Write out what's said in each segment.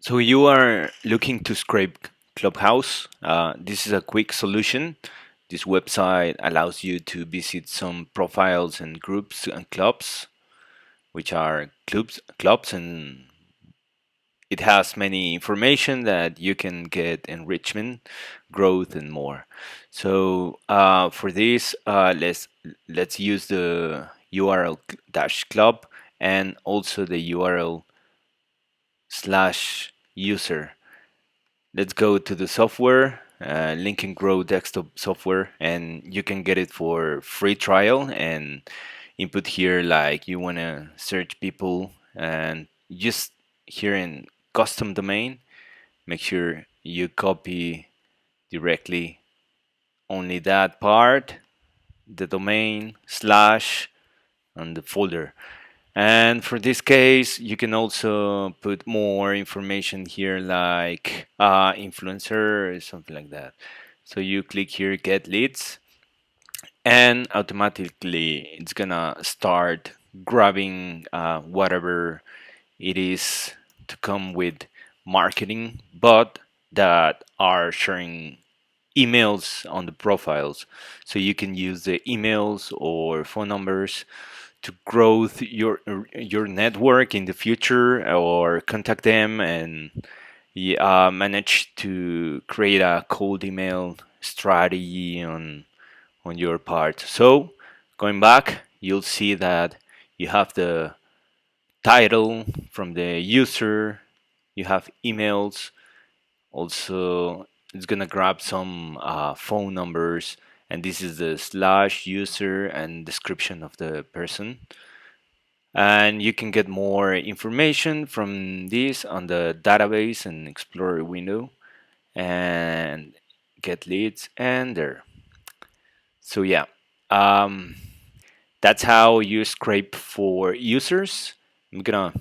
So you are looking to scrape Clubhouse. This is a quick solution. This website allows you to visit some profiles and groups and clubs, which are clubs, and it has many information that you can get enrichment, growth, and more. So for this, let's use the URL dash club and also the URL slash user. Let's go to the software, Link and Grow desktop software, and you can get it for free trial and input here like you want to search people and just here in custom domain, make sure you copy directly only that part, the domain slash and the folder. And for this case, you can also put more information here like influencer or something like that. So you click here, get leads, and automatically it's gonna start grabbing whatever it is to come with marketing, but that are sharing emails on the profiles. So you can use the emails or phone numbers to grow your network in the future or contact them and manage to create a cold email strategy on your part. So going back, you'll see that you have the title from the user, you have emails, also it's gonna grab some phone numbers, and this is the slash user and description of the person. And you can get more information from this on the database and explorer window and get leads and there. So yeah, um, that's how you scrape for users. I'm gonna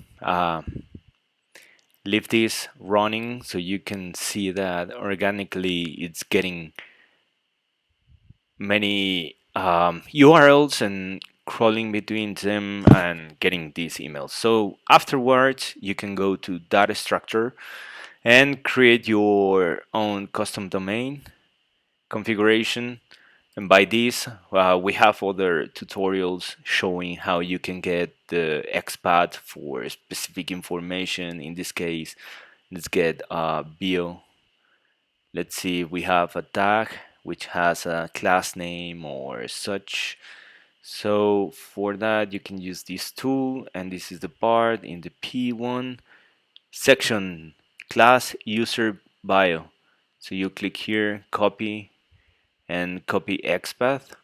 leave this running so you can see that organically it's getting many URLs and crawling between them and getting these emails. So afterwards, you can go to data structure and create your own custom domain configuration. And by this, we have other tutorials showing how you can get the XPath for specific information. In this case, let's get bio. Let's see, we have a tag which has a class name or such. So for that, you can use this tool, and this is the part in the P1 section, class user bio. So you click here, copy, and copy XPath,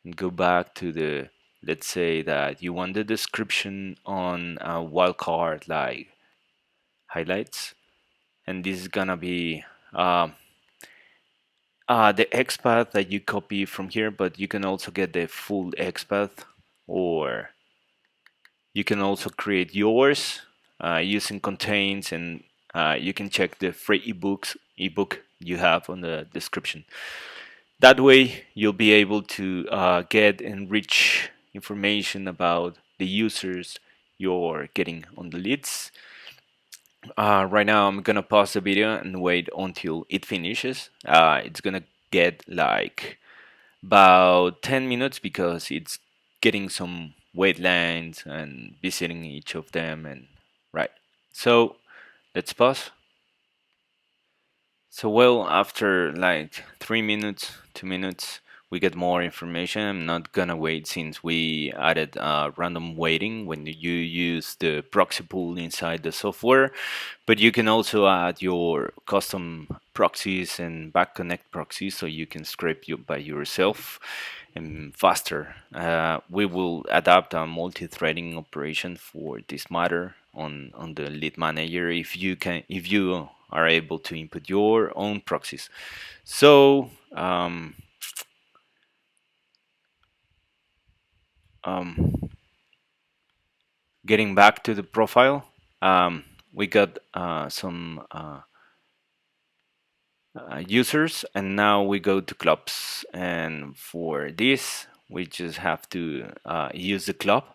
and go back to the, let's say that you want the description on a wildcard like highlights, and this is gonna be uh, the XPath that you copy from here, but you can also get the full XPath, or you can also create yours using contains, and you can check the free ebook you have on the description. That way, you'll be able to get and reach information about the users you're getting on the leads. Right now, I'm gonna pause the video and wait until it finishes. It's gonna get like about 10 minutes because it's getting some wait lines and visiting each of them. And right, so let's pause. So well, after like 3 minutes, 2 minutes, we get more information. I'm not gonna wait since we added random waiting when you use the proxy pool inside the software, but you can also add your custom proxies and back connect proxies so you can scrape you by yourself and faster. We will adapt a multi-threading operation for this matter on the lead manager if you are able to input your own proxies. So um, getting back to the profile, we got some users, and now we go to clubs. And for this, we just have to use the club,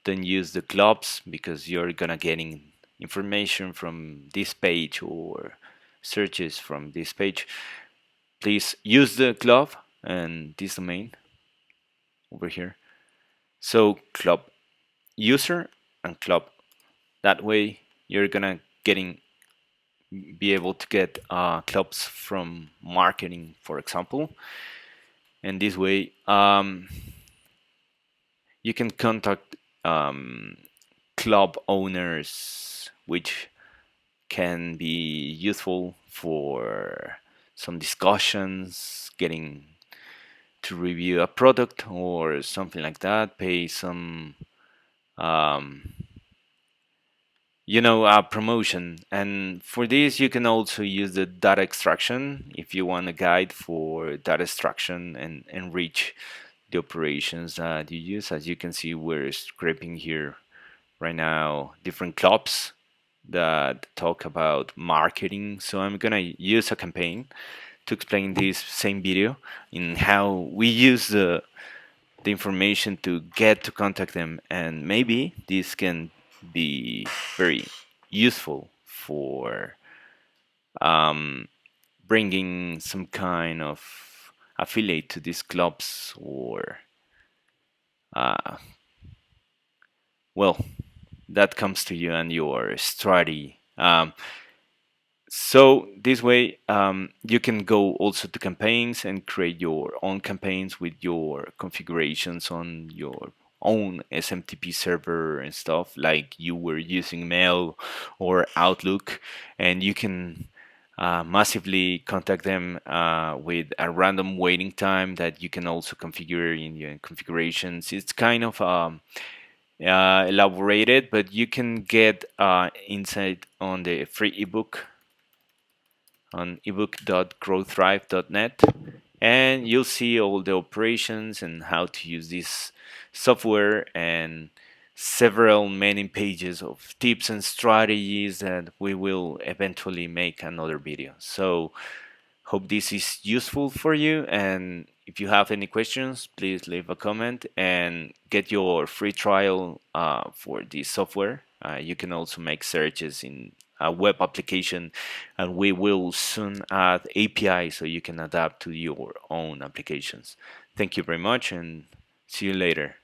then use the clubs because you're gonna getting information from this page or searches from this page, please use the club and this domain over here. So club user and club. That way you're gonna getting be able to get clubs from marketing, for example, and this way you can contact um, club owners, which can be useful for some discussions, getting to review a product or something like that, pay some um, a promotion. And for this you can also use the data extraction if you want a guide for data extraction and enrich the operations that you use. As you can see, we're scraping here right now different clubs that talk about marketing. So I'm gonna use a campaign to explain this same video in how we use the information to get to contact them, and maybe this can be very useful for um, bringing some kind of affiliate to these clubs, or uh, well, that comes to you and your strategy. So this way, you can go also to campaigns and create your own campaigns with your configurations on your own SMTP server and stuff, like you were using Mail or Outlook, and you can massively contact them with a random waiting time that you can also configure in your configurations. It's kind of elaborated, but you can get insight on the free ebook on ebook.growthrive.net, and you'll see all the operations and how to use this software, and several many pages of tips and strategies that we will eventually make another video. So hope this is useful for you, and if you have any questions, please leave a comment and get your free trial for this software. You can also make searches in a web application, and we will soon add API so you can adapt to your own applications. Thank you very much, and see you later.